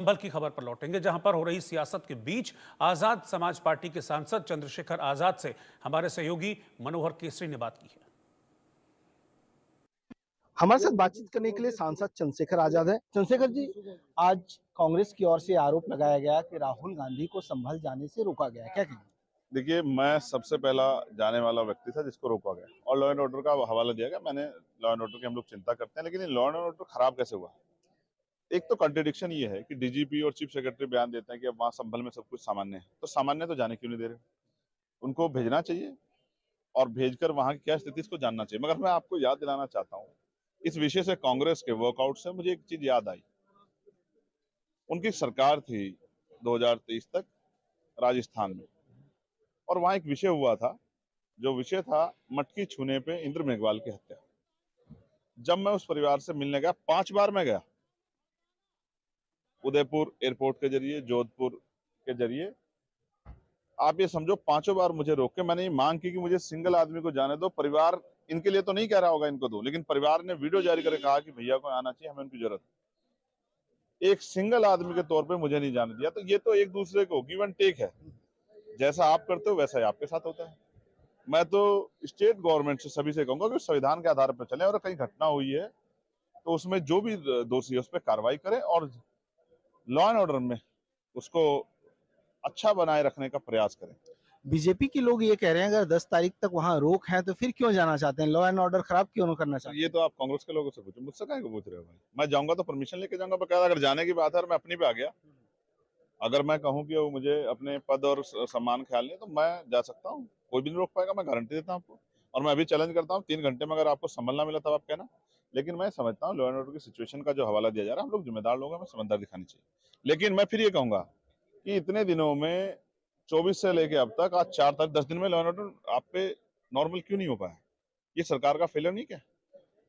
संभल की खबर पर लौटेंगे, जहां पर हो रही सियासत के बीच आजाद समाज पार्टी के सांसद चंद्रशेखर आजाद से हमारे सहयोगी मनोहर केसरी ने बात की है। हमारे साथ बातचीत करने के लिए सांसद चंद्रशेखर आजाद है। चंद्रशेखर जी, आज कांग्रेस की ओर से आरोप लगाया गया कि राहुल गांधी को संभल जाने से रोका गया, क्या कहेंगे? देखिए, मैं सबसे पहला जाने वाला व्यक्ति था जिसको रोका गया और लॉ एंड ऑर्डर का हवाला दिया गया। मैंने लॉ एंड ऑर्डर की हम लोग चिंता करते हैं, लेकिन ये लॉ एंड ऑर्डर खराब कैसे हुआ? एक तो कॉन्ट्रडिक्शन ये है कि डीजीपी और चीफ सेक्रेटरी बयान देते हैं कि अब वहाँ संभल में सब कुछ सामान्य है, तो सामान्य तो जाने क्यों नहीं दे रहे? उनको भेजना चाहिए और भेजकर वहाँ की क्या स्थिति इसको जानना चाहिए। मगर मैं आपको याद दिलाना चाहता हूँ, इस विषय से कांग्रेस के वर्कआउट से मुझे एक चीज याद आई। उनकी सरकार थी 2023 तक राजस्थान में, और वहां एक विषय हुआ था, जो विषय था मटकी छूने पे इंद्र मेघवाल की हत्या। जब मैं उस परिवार से मिलने गया, 5 बार मैं गया, उदयपुर एयरपोर्ट के जरिए, जोधपुर के जरिए, आप ये समझो 5 बार मुझे रोक के मैंने ये मांग की कि मुझे सिंगल आदमी को जाने दो। परिवार इनके लिए तो नहीं कह रहा होगा इनको दो, लेकिन परिवार ने वीडियो जारी करके कहा कि भैया को आना चाहिए, हमें उनकी जरूरत है। एक सिंगल आदमी के तौर पे मुझे नहीं जाने दिया। तो ये तो एक दूसरे को गिव एंड टेक है, जैसा आप करते हो वैसा ही आपके साथ होता है। मैं तो स्टेट गवर्नमेंट से सभी से कहूंगा कि संविधान के आधार पर चले, और कहीं घटना हुई है तो उसमें जो भी दोषी है उस पर कार्रवाई करें और लॉ एंड ऑर्डर में उसको अच्छा बनाए रखने का प्रयास करें। बीजेपी के लोग ये कह रहे हैं अगर 10 तारीख तक वहां रोक है तो फिर क्यों जाना चाहते हैं, लॉ एंड ऑर्डर खराब क्यों करना तो चाहते ये तो आप कांग्रेस के लोगों से पूछो, मुझसे काहे को पूछ रहे हो भाई? मैं जाऊंगा तो परमिशन लेके जाऊंगा बकायदा। अगर जाने की बात है और मैं अपनी पे आ गया, अगर मैं कहूँ कि वो मुझे अपने पद और सम्मान ख्याल नहीं, तो मैं जा सकता हूँ, कोई भी नहीं रोक पाएगा। मैं गारंटी देता हूँ आपको, और मैं अभी चैलेंज करता हूँ 3 घंटे में अगर आपको संभलना मिला तब आप कहना। लेकिन मैं समझता हूँ लॉ एंड ऑर्डर की सिचुएशन का जो हवाला दिया जा रहा है, हम लोग जिम्मेदार लोग हैं, हमें समझदार दिखानी चाहिए। लेकिन मैं फिर ये कहूंगा कि इतने दिनों में 24 से लेके अब तक आज 4 तक 10 दिन में लॉ एंड ऑर्डर आप पे नॉर्मल क्यों नहीं हो पाया? ये सरकार का फेलियर नहीं क्या?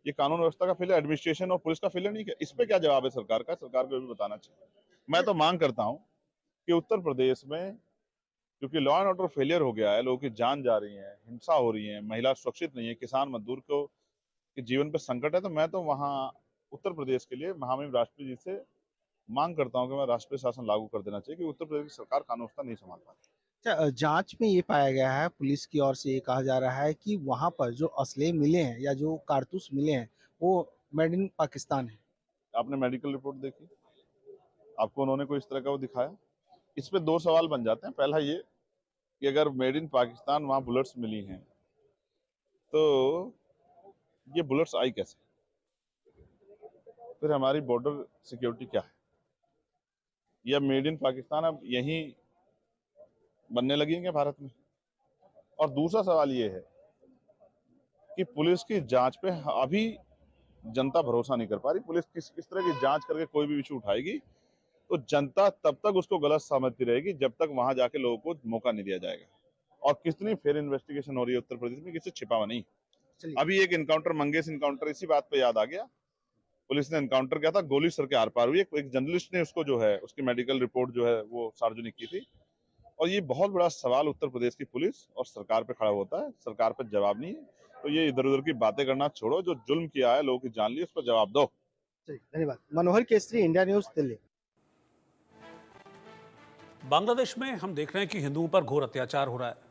ये कानून व्यवस्था का फेलियर, एडमिनिस्ट्रेशन और पुलिस का फेलियर नहीं क्या? इस पे क्या जवाब है सरकार का? सरकार को भी बताना चाहिए। मैं तो मांग करता हूँ कि उत्तर प्रदेश में, क्योंकि लॉ एंड ऑर्डर फेलियर हो गया है, लोगों की जान जा रही है, हिंसा हो रही है, महिला सुरक्षित नहीं है, किसान मजदूर को के जीवन पर संकट है, तो मैं तो वहाँ उत्तर प्रदेश के लिए महामहिम राष्ट्रपति जी से मांग करता हूँ कि मैं राष्ट्रीय शासन लागू कर देना चाहिए, कि उत्तर प्रदेश की सरकार कानून व्यवस्था नहीं संभाल पाती। हैं? जांच में ये पाया गया है, पुलिस की ओर से ये कहा जा रहा है कि वहां पर जो असले मिले हैं या जो कारतूस मिले हैं वो मेड इन पाकिस्तान है। आपने मेडिकल रिपोर्ट देखी? आपको उन्होंने कोई इस तरह का वो दिखाया? इस पे 2 सवाल बन जाते हैं। पहला ये कि अगर मेड इन पाकिस्तान वहाँ बुलेट्स मिली हैं, तो ये बुलेट्स आई कैसे? फिर हमारी बॉर्डर सिक्योरिटी क्या है? या मेड इन पाकिस्तान अब यहीं बनने लगी है क्या भारत में? और दूसरा सवाल ये है कि पुलिस की जांच पे अभी जनता भरोसा नहीं कर पा रही। पुलिस किस तरह की जांच करके कोई भी इशू उठाएगी, तो जनता तब तक उसको गलत समझती रहेगी जब तक वहां जाके लोगों को मौका नहीं दिया जाएगा। और कितनी फेयर इन्वेस्टिगेशन हो रही है उत्तर प्रदेश में, किसी छिपा हुआ नहीं। चलिए, अभी एक इनकाउंटर, मंगेश इनकाउंटर, इसी बात पे याद आ गया। पुलिस ने इनकाउंटर किया था, गोली सर के आर पार हुई। एक जर्नलिस्ट ने उसको जो है उसकी मेडिकल रिपोर्ट जो है वो सार्वजनिक की थी। और ये बहुत बड़ा सवाल उत्तर प्रदेश की पुलिस और सरकार पे खड़ा होता है। सरकार पे जवाब नहीं है, तो ये इधर उधर की बातें करना छोड़ो, जो जुल्म किया है, लोगों की जान ली, उस पर जवाब दो। चलिए, धन्यवाद। मनोहर केसरी, इंडिया न्यूज, दिल्ली। बांग्लादेश में हम देख रहे हैं कि हिंदुओं पर घोर अत्याचार हो रहा है।